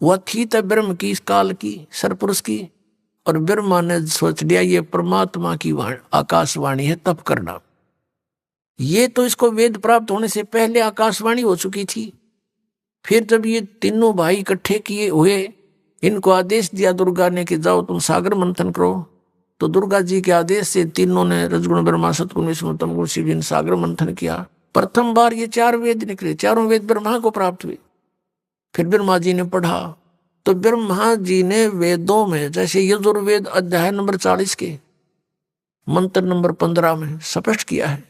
वह थी तब ब्रह्म की, इस काल की, सरपुरुष की। और ब्रह्मा ने सोच लिया ये परमात्मा की आकाशवाणी है, तप करना। ये तो इसको वेद प्राप्त होने से पहले आकाशवाणी हो चुकी थी। फिर जब ये तीनों भाई इकट्ठे किए हुए, इनको आदेश दिया दुर्गा ने कि जाओ तुम सागर मंथन करो। तो दुर्गा जी के आदेश से तीनों ने, रजगुण ब्रह्मा सतगुण विष्णु तमगुण शिव जी ने सागर मंथन किया। प्रथम बार ये 4 वेद निकले, चारों वेद ब्रह्मा को प्राप्त हुए। फिर ब्रह्मा जी ने पढ़ा, तो ब्रह्मा जी ने वेदों में, जैसे यजुर्वेद अध्याय नंबर 40 के मंत्र नंबर 15 में स्पष्ट किया है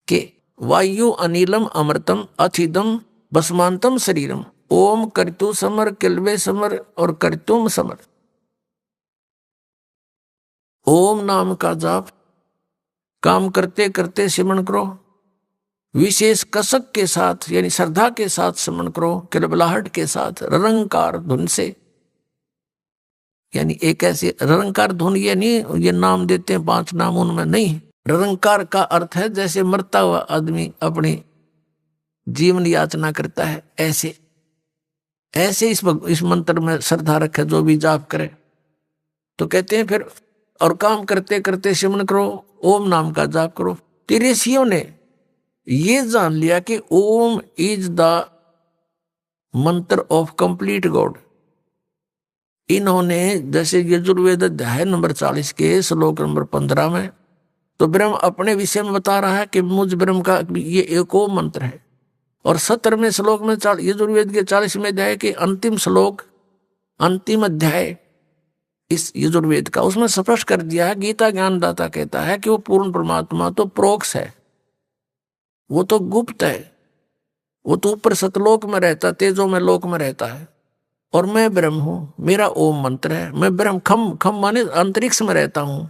कि वायु अनिलम अमृतम अथिदम भस्मांतम शरीरम ओम कर्तु समर किल्वे समर और कर्तुम समर। ओम नाम का जाप काम करते करते सिमरण करो, विशेष कसक के साथ यानी श्रद्धा के साथ स्मरण करो, किलबलाहट के साथ, ररंकार धुन से। यानी एक ऐसी ररंकार धुन, ये नहीं ये नाम देते हैं 5 नाम, उनमें नहीं। ररंकार का अर्थ है जैसे मरता हुआ आदमी अपनी जीवन याचना करता है, ऐसे ऐसे इस मंत्र में श्रद्धा रखे जो भी जाप करे। तो कहते हैं फिर और काम करते करते सिमरण करो, ओम नाम का जाप करो। ऋषियों ने ये जान लिया कि ओम इज द मंत्र ऑफ कंप्लीट गॉड। इन्होंने जैसे यजुर्वेद अध्याय नंबर 40 के श्लोक नंबर 15 में तो ब्रह्म अपने विषय में बता रहा है कि मुझ ब्रह्म का ये एक ओम मंत्र है। और 17वें श्लोक में यजुर्वेद के 40वें अध्याय के अंतिम श्लोक, अंतिम अध्याय इस यजुर्वेद का, उसमें स्पष्ट कर दिया है। गीता ज्ञानदाता कहता है कि वो पूर्ण परमात्मा तो प्रोक्ष है, वो तो गुप्त है, वो तो ऊपर सतलोक में रहता, तेजों में लोक में रहता है। और मैं ब्रह्म हूं, मेरा ओम मंत्र है। मैं ब्रह्म खम माने अंतरिक्ष में रहता हूं,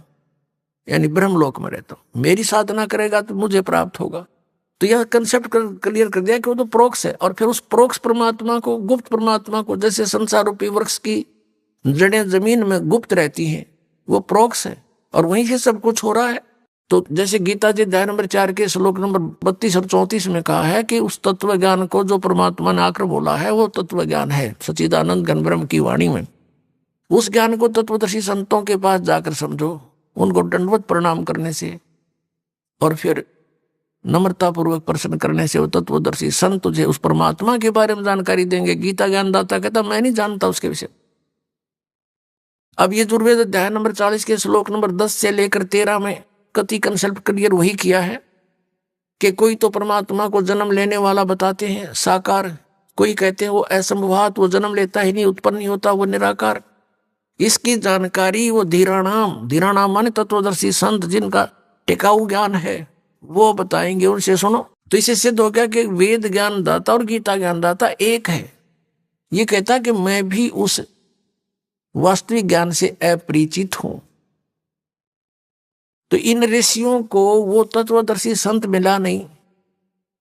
यानी ब्रह्मलोक में रहता हूं। मेरी साधना करेगा तो मुझे प्राप्त होगा। तो यह कंसेप्ट क्लियर कर दिया कि वो तो प्रोक्ष है। और फिर उस प्रोक्ष परमात्मा को, गुप्त परमात्मा को, जैसे संसार रूपी वृक्ष की जड़ें जमीन में गुप्त रहती हैं, वो प्रोक्ष है और वहीं से सब कुछ हो रहा है। तो जैसे गीता जी अध्याय नंबर 4 के श्लोक नंबर 32 और 34 में कहा है कि उस तत्व ज्ञान को जो परमात्मा ने आकर बोला है वो तत्व ज्ञान है, सच्चिदानंद घन ब्रह्म की वाणी में। उस ज्ञान को तत्वदर्शी संतों के पास जाकर समझो, उनको दंडवत प्रणाम करने से और फिर नम्रता पूर्वक प्रश्न करने से वो तत्वदर्शी संत तुझे उस परमात्मा के बारे में जानकारी देंगे। गीता ज्ञानदाता कहता मैं नहीं जानता उसके विषय। अब ये यजुर्वेद अध्याय नंबर 40 के श्लोक नंबर 10 से लेकर 13 में कति कंसेप्ट क्लियर वही किया है कि कोई तो परमात्मा को जन्म लेने वाला बताते हैं, साकार। कोई कहते हैं वो असंभवात, वो जन्म लेता ही नहीं, उत्पन्न नहीं होता, वो निराकार। इसकी जानकारी वो धीराणाम माने तत्वदर्शी संत जिनका टिकाऊ ज्ञान है वो बताएंगे, उनसे सुनो। तो इससे सिद्ध हो गया कि वेद ज्ञानदाता और गीता ज्ञानदाता एक है। ये कहता कि मैं भी उस वास्तविक ज्ञान से अपरिचित हूं। तो इन ऋषियों को वो तत्वदर्शी संत मिला नहीं,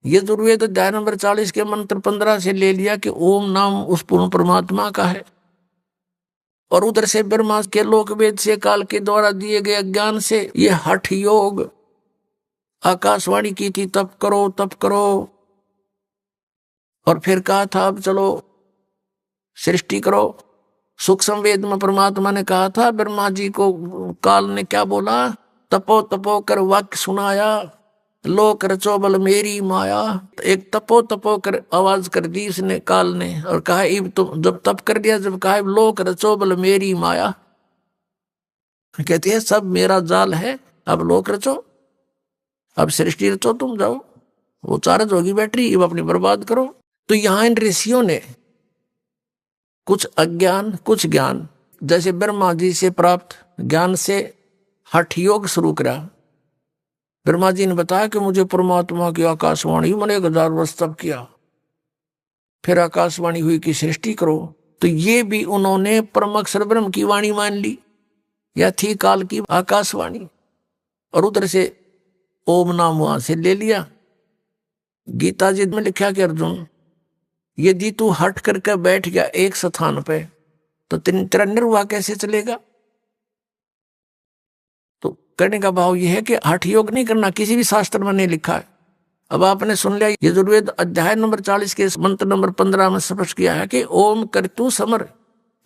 यजुर्वेद अध्याय नंबर 40 के मंत्र 15 से ले लिया कि ओम नाम उस पूर्ण परमात्मा का है, और उधर से ब्रह्मा के लोक वेद से काल के द्वारा दिए गए ज्ञान से ये हठ योग आकाशवाणी की थी, तप करो तप करो। और फिर कहा था अब चलो सृष्टि करो। सूक्ष्म वेद में परमात्मा ने कहा था ब्रह्मा जी को, काल ने क्या बोला, तपो तपो कर वाक्य सुनाया, लोक रचो बल मेरी माया। एक तपो तपो कर आवाज कर दी इसने, काल ने, और कहा इब तुम जब तप कर दिया, जब कहा लोक रचो बल मेरी माया, कहती है सब मेरा जाल है, अब लोक रचो, अब सृष्टि रचो, तुम जाओ, वो चार्ज होगी बैटरी, अब अपनी बर्बाद करो। तो यहां इन ऋषियों ने कुछ अज्ञान कुछ ज्ञान, जैसे ब्रह्मा जी से प्राप्त ज्ञान से हठ योग शुरू करा। ब्रह्मा जी ने बताया कि मुझे परमात्मा की आकाशवाणी, मैंने 1000 वर्ष तप किया, फिर आकाशवाणी हुई कि सृष्टि करो। तो ये भी उन्होंने परमअक्षर ब्रह्म की वाणी मान ली, या थी काल की आकाशवाणी, और उधर से ओम नाम वहां से ले लिया। गीता जी में लिखा कि अर्जुन, यदि तू हट करके बैठ गया एक स्थान पे तो तेरा निर्वाह कैसे चलेगा। तो कहने का भाव यह है कि हठ योग नहीं करना, किसी भी शास्त्र में नहीं लिखा है। अब आपने सुन लिया, यजुर्वेद अध्याय नंबर 40 के मंत्र नंबर 15 में स्पष्ट किया है कि ओम करतु समर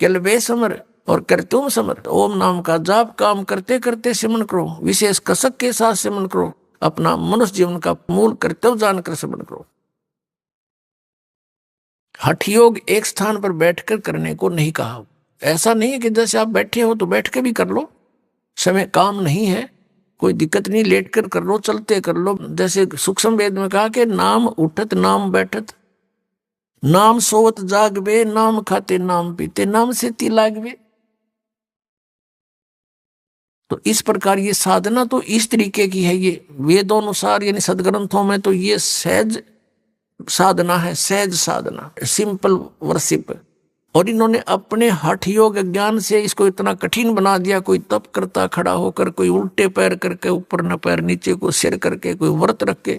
केलवे समर और करतुम समर। ओम नाम का जाप काम करते करते सिमरण करो, विशेष कसक के साथ सिमरण करो, अपना मनुष्य जीवन का मूल कर्तव्य जानकर सिमरण करो। हठ योग एक स्थान पर बैठकर करने को नहीं कहा। ऐसा नहीं है कि जैसे आप बैठे हो तो बैठ के भी कर लो, समय काम नहीं है, कोई दिक्कत नहीं, लेट कर लो, चलते कर लो। जैसे सूक्ष्म वेद में कहा कि नाम उठत नाम बैठत, नाम सोवत जागबे, नाम खाते नाम पीते, नाम से ती लागबे। तो इस प्रकार ये साधना तो इस तरीके की है, ये वेदों अनुसार यानी सदग्रंथों में तो ये सहज साधना है, सहज साधना, सिंपल वर्शिप। और इन्होंने अपने हठ योग ज्ञान से इसको इतना कठिन बना दिया। कोई तप करता खड़ा होकर, कोई उल्टे पैर करके, ऊपर न पैर नीचे को सिर करके, कोई व्रत रख के,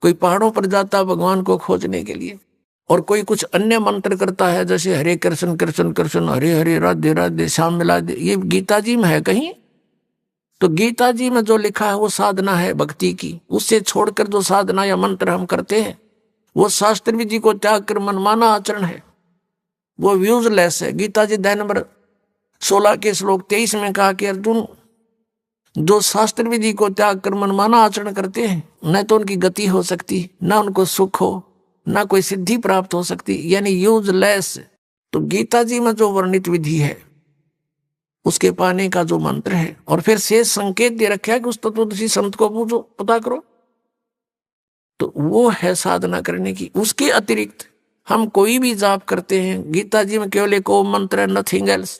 कोई पहाड़ों पर जाता भगवान को खोजने के लिए, और कोई कुछ अन्य मंत्र करता है जैसे हरे कृष्ण कृष्ण कृष्ण हरे हरे राधे राधे श्याम मिला दे। ये गीता जी में है कहीं? तो गीता जी में जो लिखा है वो साधना है भक्ति की। उससे छोड़कर जो साधना या मंत्र हम करते हैं वो शास्त्र विधि को त्याग कर मनमाना आचरण है, वो यूजलेस है। गीता जी अध्याय नंबर 16 के श्लोक 23 में कहा कि अर्जुन, जो शास्त्र विधि को त्याग कर मनमाना आचरण करते हैं, न तो उनकी गति हो सकती, न उनको सुख हो, न कोई सिद्धि प्राप्त हो सकती, यानी यूजलेस। तो गीता जी में जो वर्णित विधि है उसके पाने का जो मंत्र है, और फिर शेष संकेत दे रखा है कि उस तत्वदर्शी संत को पूछो, पता करो, तो वो है साधना करने की। उसके अतिरिक्त हम कोई भी जाप करते हैं, गीता जी में केवल एक ओम मंत्र है, नथिंग एल्स।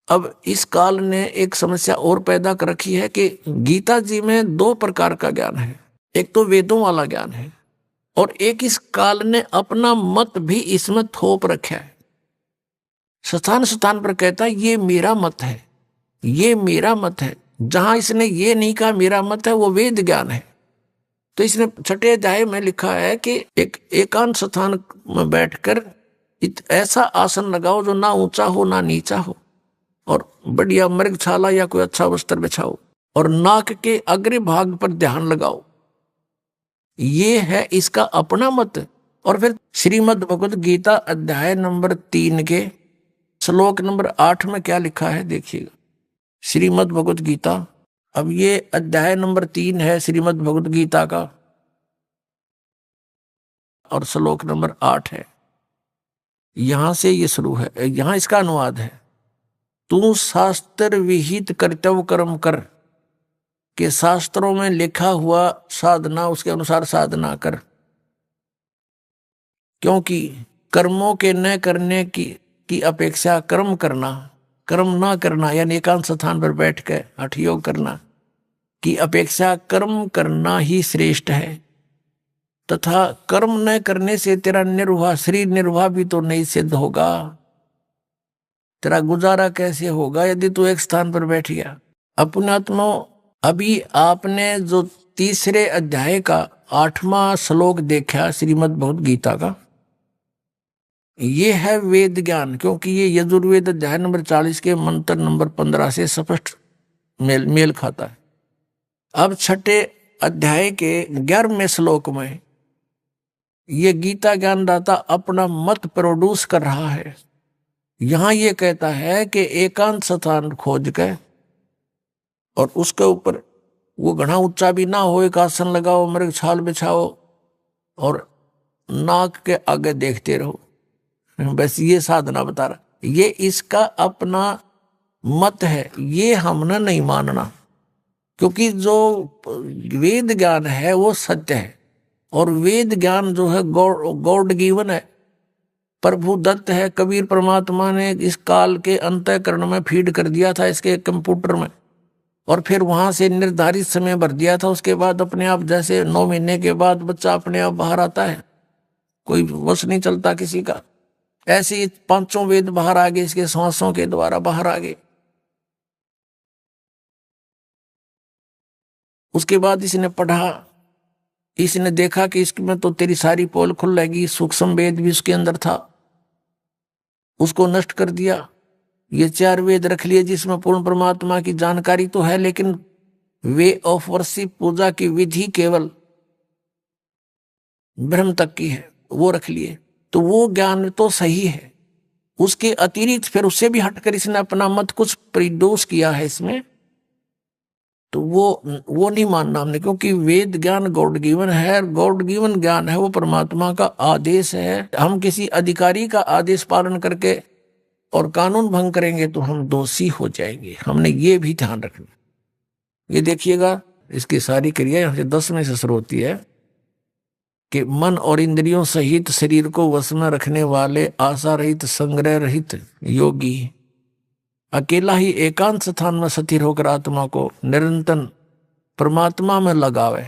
अब इस काल ने एक समस्या और पैदा कर रखी है कि गीता जी में 2 प्रकार का ज्ञान है। एक तो वेदों वाला ज्ञान है, और एक इस काल ने अपना मत भी इसमें थोप रखा है। स्थान स्थान पर कहता है ये मेरा मत है, ये मेरा मत है। जहां इसने ये नहीं कहा मेरा मत है, वो वेद ज्ञान है। तो इसने 6 अध्याय में लिखा है कि एक एकांत स्थान में बैठकर ऐसा आसन लगाओ जो ना ऊंचा हो ना नीचा हो, और बढ़िया मृगछाला या कोई अच्छा वस्त्र बिछाओ, और नाक के अग्र भाग पर ध्यान लगाओ। ये है इसका अपना मत। और फिर श्रीमद् भगवद गीता अध्याय नंबर 3 के श्लोक नंबर 8 में क्या लिखा है देखिएगा। श्रीमद् भगवद गीता, अब ये अध्याय नंबर 3 है श्रीमद् भगवद गीता का, और श्लोक नंबर 8 है। यहां से ये शुरू है, यहां इसका अनुवाद है, तू शास्त्र विहित कर्तव्य कर्म कर, के शास्त्रों में लिखा हुआ साधना उसके अनुसार साधना कर, क्योंकि कर्मों के न करने की अपेक्षा कर्म करना, कर्म ना करना यानी एकांत स्थान पर बैठ के हठ योग करना की अपेक्षा कर्म करना ही श्रेष्ठ है। तथा कर्म न करने से तेरा निर्वाह, शरीर निर्वाह भी तो नहीं सिद्ध होगा। तेरा गुजारा कैसे होगा यदि तू एक स्थान पर बैठ गया। अपनात्मा अभी आपने जो तीसरे अध्याय का 8वां श्लोक देखा श्रीमद् भगवद गीता का, ये है वेद ज्ञान, क्योंकि ये यजुर्वेद अध्याय नंबर 40 के मंत्र नंबर 15 से स्पष्ट मेल खाता है। अब छठे अध्याय के 11वें श्लोक में ये गीता ज्ञानदाता अपना मत प्रोड्यूस कर रहा है। यहां ये कहता है कि एकांत स्थान खोज के और उसके ऊपर वो घना ऊंचा भी ना हो, एक आसन लगाओ, मृग छाल बिछाओ और नाक के आगे देखते रहो, बस ये साधना बता रहा। ये इसका अपना मत है, ये हमने नहीं मानना, क्योंकि जो वेद ज्ञान है वो सत्य है और वेद ज्ञान जो है गॉड गिवन है, प्रभु दत्त है। कबीर परमात्मा ने इस काल के अंतःकरण में फीड कर दिया था इसके कंप्यूटर में, और फिर वहां से निर्धारित समय भर दिया था। उसके बाद अपने आप, जैसे 9 महीने के बाद बच्चा अपने आप बाहर आता है, कोई वश नहीं चलता किसी का, ऐसे ही 5 वेद बाहर आ गए, इसके सांसों के द्वारा बाहर आ गए। उसके बाद इसने पढ़ा, इसने देखा कि इसमें तो तेरी सारी पोल खुल रहेगी, सूक्ष्म वेद भी उसके अंदर था, उसको नष्ट कर दिया। ये 4 वेद रख लिए जिसमें पूर्ण परमात्मा की जानकारी तो है, लेकिन वे ऑफ वर्शिप, पूजा की विधि केवल ब्रह्म तक की है, वो रख लिए। तो वो ज्ञान तो सही है, उसके अतिरिक्त फिर उससे भी हटकर इसने अपना मत कुछ प्रोड्यूस किया है इसमें, तो वो नहीं मानना हमने, क्योंकि वेद ज्ञान गॉड गिवन है, गॉड गिवन ज्ञान है, वो परमात्मा का आदेश है। हम किसी अधिकारी का आदेश पालन करके और कानून भंग करेंगे तो हम दोषी हो जाएंगे, हमने ये भी ध्यान रखना। ये देखिएगा, इसकी सारी क्रिया यहाँ से 10 में से शुरू होती है कि मन और इंद्रियों सहित शरीर को वश में रखने वाले आशा रहित, संग्रह रहित योगी अकेला ही एकांत स्थान में स्थिर होकर आत्मा को निरंतर परमात्मा में लगावे,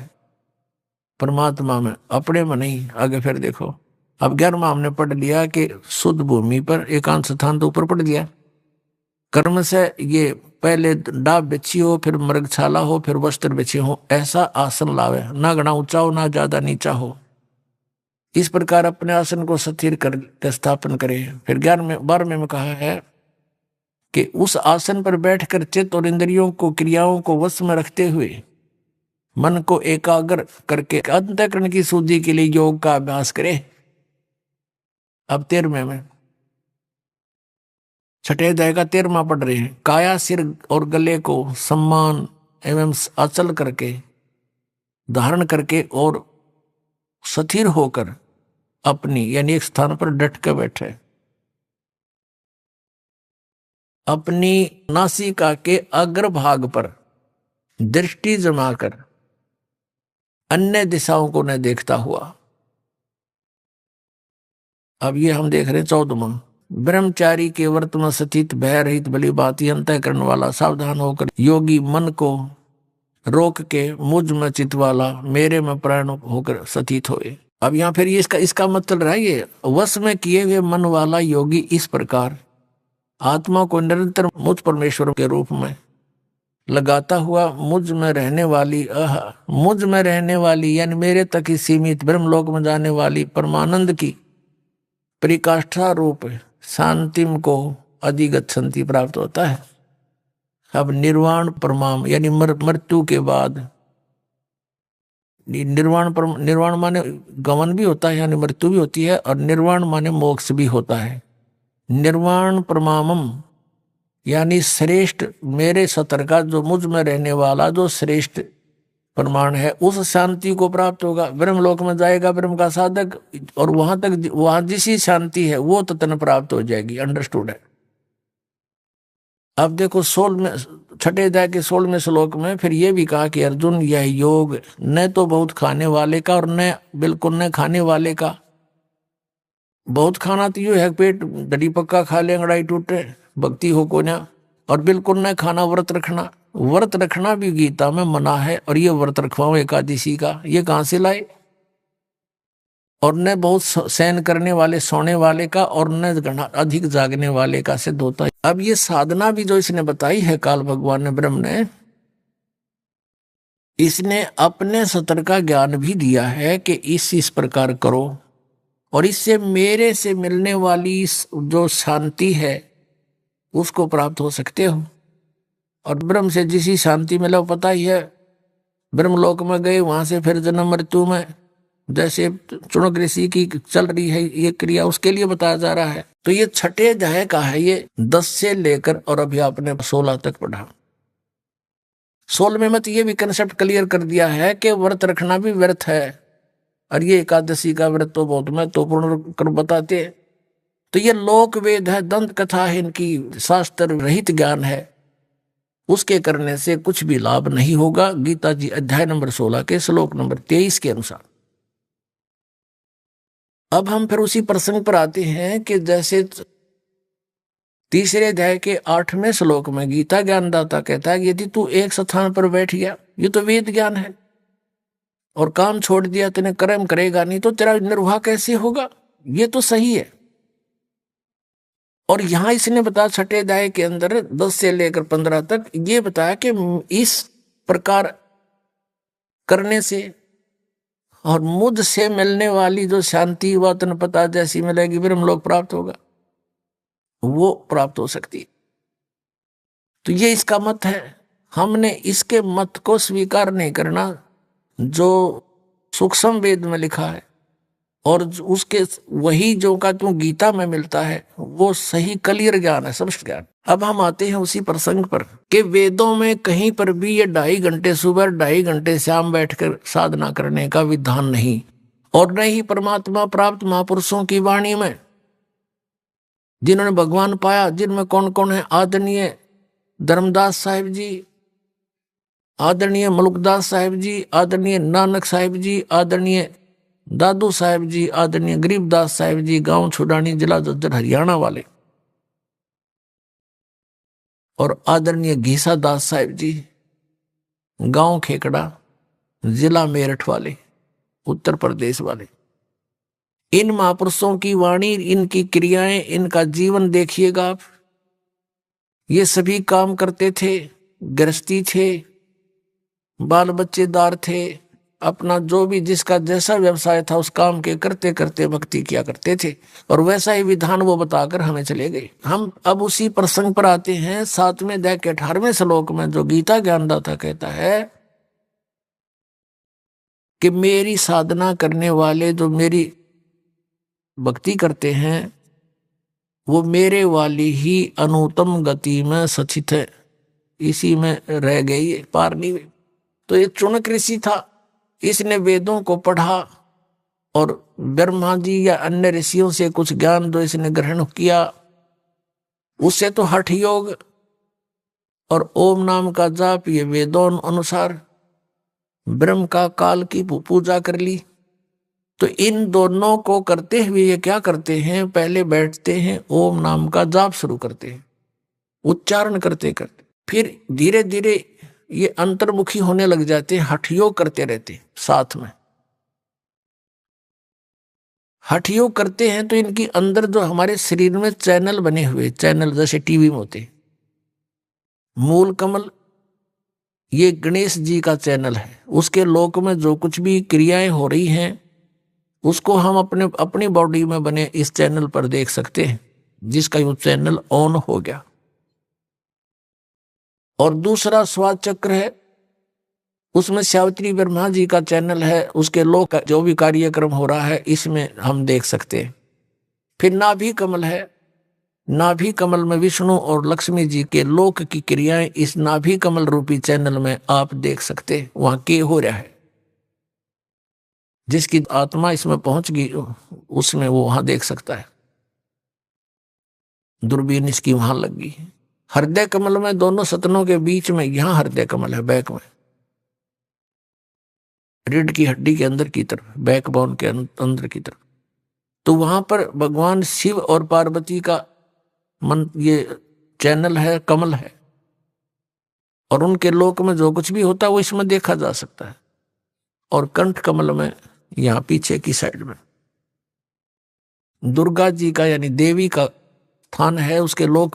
परमात्मा में, अपने में नहीं। आगे फिर देखो, अब 11वां हमने पढ़ लिया कि शुद्ध भूमि पर एकांत स्थान तो ऊपर पढ़ दिया। कर्म से ये पहले डाब बिछी हो, फिर मृगशाला हो, फिर वस्त्र बिछे हो, ऐसा आसन लावे, ना घना ऊंचा हो ना ज्यादा नीचा हो, इस प्रकार अपने आसन को स्थिर कर स्थापन करे। फिर 12वें में कहा है कि उस आसन पर बैठकर चित्त और इंद्रियों को, क्रियाओं को वश में रखते हुए मन को एकाग्र करके अंतःकरण की शुद्धि के लिए योग का अभ्यास करे। अब 13वें में, छठे अध्याय का 13वां पढ़ रहे हैं। काया, सिर और गले को सम्मान एवं अचल करके, धारण करके और स्थिर होकर अपनी, यानी एक स्थान पर डट कर बैठे। अपनी नासिका के अग्रभाग पर दृष्टि जमाकर अन्य दिशाओं को न देखता हुआ। अब ये हम देख रहे हैं 14वां। ब्रह्मचारी के व्रत में स्थित, भय रहित, भली भांति अंतःकरण वाला, सावधान होकर योगी मन को रोक के मुझ में चित वाला, मेरे में प्राण होकर स्थित होए। अब यहाँ फिर ये इसका मतलब रहा, ये वश में किए हुए मन वाला योगी इस प्रकार आत्मा को निरंतर मुझ परमेश्वर के रूप में लगाता हुआ मुझ में रहने वाली, मुझ में रहने वाली यानी मेरे तक ही सीमित ब्रह्मलोक में जाने वाली परमानंद की परिकाष्ठा रूप शांतिम को अधिगच्छन्ति प्राप्त होता है। अब निर्वाण परमाम यानी मृत्यु के बाद, निर्वाण माने गमन भी होता है, यानी मृत्यु भी होती है, और निर्वाण माने मोक्ष भी होता है। निर्वाण परमामम यानी श्रेष्ठ, मेरे सतर का जो मुझ में रहने वाला जो श्रेष्ठ प्रमाण है, उस शांति को प्राप्त होगा। ब्रह्मलोक में जाएगा ब्रह्म का साधक, और वहां तक, वहां जिसी शांति है वो ततन प्राप्त हो जाएगी। अंडरस्टूड है। अब देखो 6 अध्याय के 16वें श्लोक में फिर ये भी कहा कि अर्जुन, यह योग न तो बहुत खाने वाले का और न बिल्कुल न खाने वाले का। बहुत खाना तो ये है, पेट डडी पक्का खा ले, अंगड़ाई टूटे, भक्ति हो को ना। और बिल्कुल न खाना, व्रत रखना, व्रत रखना भी गीता में मना है। और ये व्रत रखवाओ एकादशी का, ये कहां से लाए? और न बहुत सहन करने वाले, सोने वाले का, और न अधिक जागने वाले का सिद्ध होता है। अब ये साधना भी जो इसने बताई है काल भगवान ने, ब्रह्म ने, इसने अपने सत्र का ज्ञान भी दिया है कि इस प्रकार करो, और इससे मेरे से मिलने वाली जो शांति है उसको प्राप्त हो सकते हो। और ब्रह्म से जिसी शांति मिला पता ही है, ब्रह्मलोक में गए, वहां से फिर जन्म मृत्यु में जैसे चुनक ऋषि की चल रही है ये क्रिया, उसके लिए बताया जा रहा है। तो ये छठे अध्याय का है, ये 10 से लेकर और अभी आपने 16 तक पढ़ा। 16 में ये भी कंसेप्ट क्लियर कर दिया है कि व्रत रखना भी व्यर्थ है, और ये एकादशी का व्रत तो बहुत महत्वपूर्ण कर बताते हैं। तो ये लोक वेद है, दंत कथा है, इनकी शास्त्र रहित ज्ञान है, उसके करने से कुछ भी लाभ नहीं होगा। गीता जी अध्याय नंबर 16 के श्लोक नंबर 23 के अनुसार। अब हम फिर उसी प्रसंग पर आते हैं कि जैसे तीसरे अध्याय के 8वें श्लोक में गीता ज्ञानदाता कहता है, यदि तू एक स्थान पर बैठ गया, ये तो वेद ज्ञान है, और काम छोड़ दिया, तेने कर्म करेगा नहीं, तो तेरा निर्वाह कैसे होगा? ये तो सही है। और यहां इसने बताया छठे अध्याय के अंदर 10 से लेकर 15 तक ये बताया कि इस प्रकार करने से और मुझ से मिलने वाली जो शांति व तन पता जैसी मिलेगी, ब्रह्मलोक प्राप्त होगा, वो प्राप्त हो सकती है। तो ये इसका मत है। हमने इसके मत को स्वीकार नहीं करना जो सूक्ष्म वेद में लिखा है, और उसके वही जो का जो गीता में मिलता है वो सही क्लियर ज्ञान है, स्पष्ट ज्ञान। अब हम आते हैं उसी प्रसंग पर कि वेदों में कहीं पर भी ये 2.5 घंटे सुबह 2.5 घंटे शाम बैठकर साधना करने का विधान नहीं, और न ही परमात्मा प्राप्त महापुरुषों की वाणी में जिन्होंने भगवान पाया, जिनमें कौन कौन है? आदरणीय धर्मदास साहिब जी, आदरणीय मलुकदास साहिब जी, आदरणीय नानक साहिब जी, आदरणीय दादू साहिब जी, आदरणीय गरीबदास साहिब जी, गांव छुडानी, जिला झज्जर हरियाणा वाले, और आदरणीय घीसा दास साहिब जी, गांव खेकड़ा, जिला मेरठ वाले, उत्तर प्रदेश वाले। इन महापुरुषों की वाणी, इनकी क्रियाएं, इनका जीवन देखिएगा आप। ये सभी काम करते थे, गृहस्थी थे, बाल बच्चेदार थे, अपना जो भी जिसका जैसा व्यवसाय था उस काम के करते करते भक्ति किया करते थे, और वैसा ही विधान वो बताकर हमें चले गए। हम अब उसी प्रसंग पर आते हैं 7वें अध्याय के 18वें श्लोक में, जो गीता ज्ञानदाता कहता है कि मेरी साधना करने वाले जो मेरी भक्ति करते हैं वो मेरे वाली ही अनुत्तम गति में सचित है, इसी में रह गई, पार नहीं हुई। तो एक चुनक ऋषि था, इसने वेदों को पढ़ा और ब्रह्मा जी या अन्य ऋषियों से कुछ ज्ञान जो इसने ग्रहण किया, उससे तो हठ योग और ओम नाम का जाप, ये वेदों अनुसार ब्रह्म का काल की पूजा कर ली। तो इन दोनों को करते हुए ये क्या करते हैं? पहले बैठते हैं, ओम नाम का जाप शुरू करते हैं, उच्चारण करते करते, फिर धीरे धीरे ये अंतर्मुखी होने लग जाते हैं, हठ योग करते रहते हैं साथ में। हठ योग करते हैं तो इनकी अंदर जो हमारे शरीर में चैनल बने हुए, चैनल जैसे टीवी में होते, मूल कमल ये गणेश जी का चैनल है, उसके लोक में जो कुछ भी क्रियाएं हो रही हैं उसको हम अपनी बॉडी में बने इस चैनल पर देख सकते हैं, जिसका ये चैनल ऑन हो गया। और दूसरा स्वाद चक्र है, उसमें सावित्री ब्रह्मा जी का चैनल है, उसके लोक का जो भी कार्यक्रम हो रहा है इसमें हम देख सकते हैं। फिर नाभि कमल है, नाभि कमल में विष्णु और लक्ष्मी जी के लोक की क्रियाएं इस नाभि कमल रूपी चैनल में आप देख सकते हैं, वहां के हो रहा है। जिसकी आत्मा इसमें पहुंच गई उसमें वो वहां देख सकता है, दूरबीन इसकी वहां लग गई। हृदय कमल में दोनों सतनों के बीच में यहां हृदय कमल है, बैक में, रीढ़ की हड्डी के अंदर की तरफ, बैक बोन के अंदर की तरफ। तो वहां पर भगवान शिव और पार्वती का ये चैनल है, कमल है, और उनके लोक में जो कुछ भी होता है वो इसमें देखा जा सकता है। और कंठ कमल में यहां पीछे की साइड में दुर्गा जी का यानी देवी का स्थान है, उसके लोक